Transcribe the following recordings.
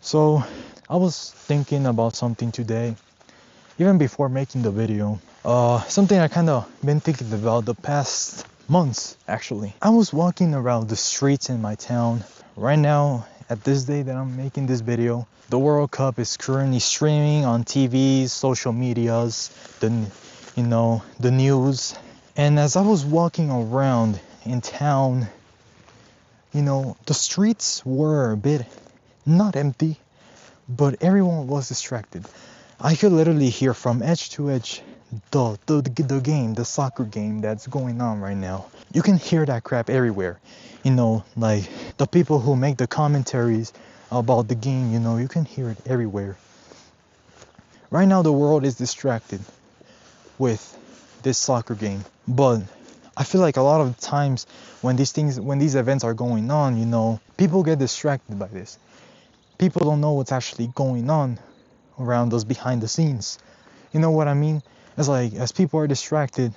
So I was thinking about something today, even before making the video. Something I kind of been thinking about the past months, actually. I was walking around the streets in my town. Right now, at this day that I'm making this video, the World Cup is currently streaming on TVs, social medias, the news. And as I was walking around in town, the streets were a bit not empty, but everyone was distracted. I could literally hear from edge to edge the game, the soccer game that's going on right now. You can hear that crap everywhere. Like the people who make the commentaries about the game, you can hear it everywhere. Right now the world is distracted with this soccer game. But I feel like a lot of times when these events are going on, people get distracted by this. People don't know what's actually going on around us behind the scenes. You know what I mean? It's like as people are distracted,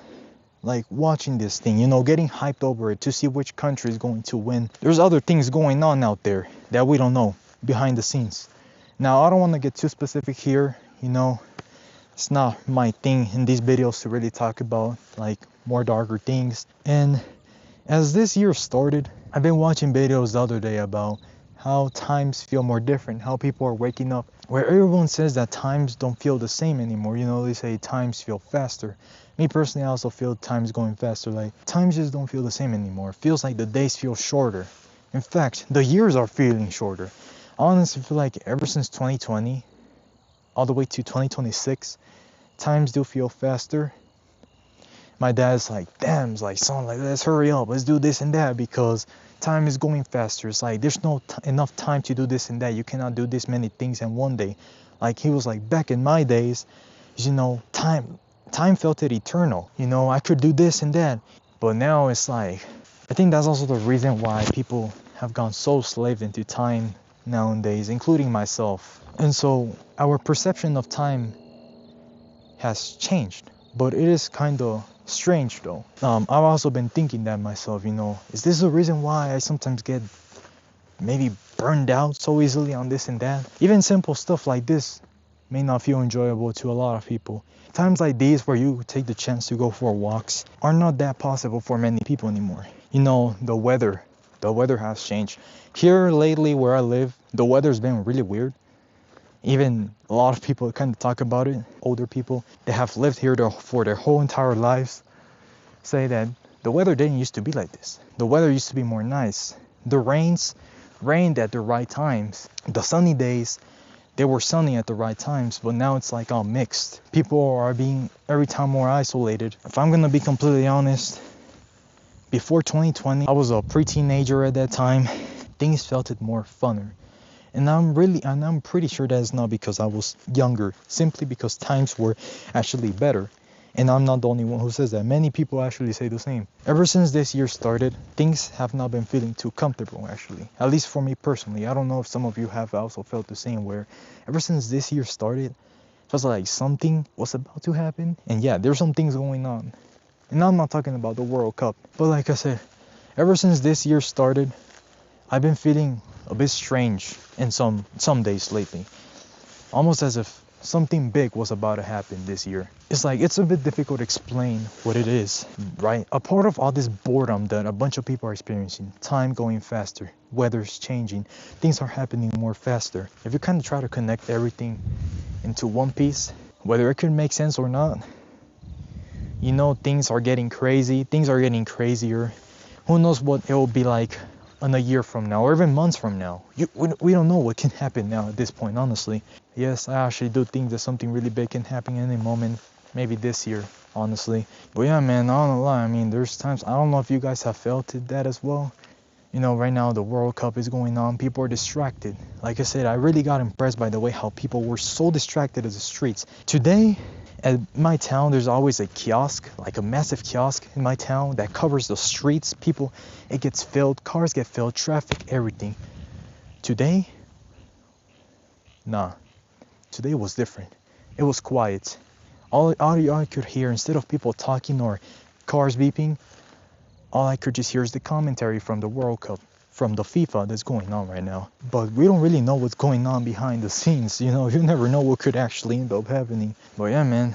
like watching this thing, getting hyped over it to see which country is going to win. There's other things going on out there that we don't know behind the scenes. Now, I don't want to get too specific here, It's not my thing in these videos to really talk about like more darker things. And as this year started, I've been watching videos the other day about how times feel more different, how people are waking up, where everyone says that times don't feel the same anymore. They say times feel faster. Me personally, I also feel times going faster. Like times just don't feel the same anymore. It feels like the days feel shorter. In fact, the years are feeling shorter. I honestly feel like ever since 2020, all the way to 2026, times do feel faster. My dad's like, damn, it's like, son, like, let's hurry up, let's do this and that, because time is going faster. It's like there's no enough time to do this and that. You cannot do this many things in one day. Like he was like, back in my days, time felt it eternal. I could do this and that. But now it's like, I think that's also the reason why people have gone so slaved into time nowadays, including myself. And so our perception of time has changed, but it is kind of strange though. I've also been thinking that myself, is this the reason why I sometimes get maybe burned out so easily on this and that? Even simple stuff like this may not feel enjoyable to a lot of people. Times like these where you take the chance to go for walks are not that possible for many people anymore. The weather has changed. Here lately where I live, the weather's been really weird. Even a lot of people kind of talk about it. Older people that have lived here for their whole entire lives say that the weather didn't used to be like this. The weather used to be more nice. The rained at the right times. The sunny days, they were sunny at the right times, but now it's like all mixed. People are being every time more isolated. If I'm gonna be completely honest, before 2020, I was a pre-teenager at that time. Things felt it more funner. And I'm pretty sure that is not because I was younger, simply because times were actually better. And I'm not the only one who says that. Many people actually say the same. Ever since this year started, things have not been feeling too comfortable, actually. At least for me personally. I don't know if some of you have also felt the same, where ever since this year started, it feels like something was about to happen. And yeah, there's some things going on. And I'm not talking about the World Cup. But like I said, ever since this year started, I've been feeling a bit strange in some days lately. Almost as if something big was about to happen this year. It's like, it's a bit difficult to explain what it is, right? A part of all this boredom that a bunch of people are experiencing, time going faster, weather's changing, things are happening more faster. If you kind of try to connect everything into one piece, whether it could make sense or not, things are getting crazy, things are getting crazier. Who knows what it will be like in a year from now, or even months from now. We don't know what can happen now at this point, honestly. Yes, I actually do think that something really big can happen any moment, maybe this year, honestly. But yeah, man, I don't lie. I mean, there's times, I don't know if you guys have felt that as well. Right now the World Cup is going on. People are distracted. Like I said, I really got impressed by the way how people were so distracted at the streets. Today, at my town, there's always a kiosk, like a massive kiosk in my town that covers the streets. It gets filled, cars get filled, traffic, everything. Today, today was different. It was quiet. All I could hear, instead of people talking or cars beeping, all I could just hear is the commentary from the World Cup. from the FIFA that's going on right now. But we don't really know what's going on behind the scenes, you know. You never know what could actually end up happening. But yeah, man,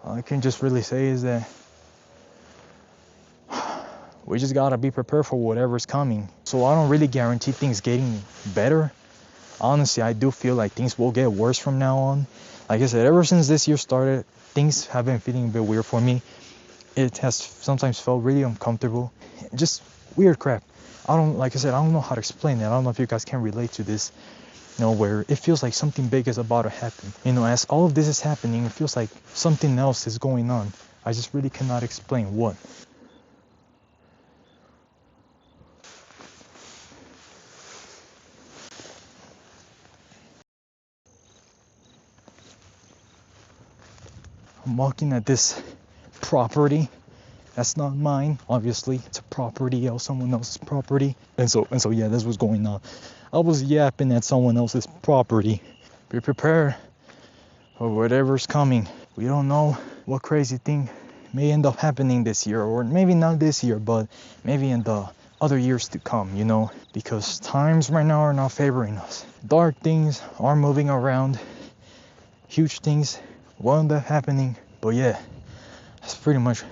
all I can just really say is that we just gotta be prepared for whatever's coming. So I don't really guarantee things getting better. Honestly, I do feel like things will get worse from now on. Like I said, ever since this year started, things have been feeling a bit weird for me. It has sometimes felt really uncomfortable. Just weird crap. Like I said, I don't know how to explain it. I don't know if you guys can relate to this, you know, where it feels like something big is about to happen. You know, as all of this is happening, it feels like something else is going on. I just really cannot explain what. I'm walking at this property that's not mine, obviously. It's a property of someone else's property. And so yeah, that's what's going on. I was yapping at someone else's property. Be prepared for whatever's coming. We don't know what crazy thing may end up happening this year, or maybe not this year, but maybe in the other years to come, you know, because times right now are not favoring us. Dark things are moving around. Huge things will end up happening. But yeah, that's pretty much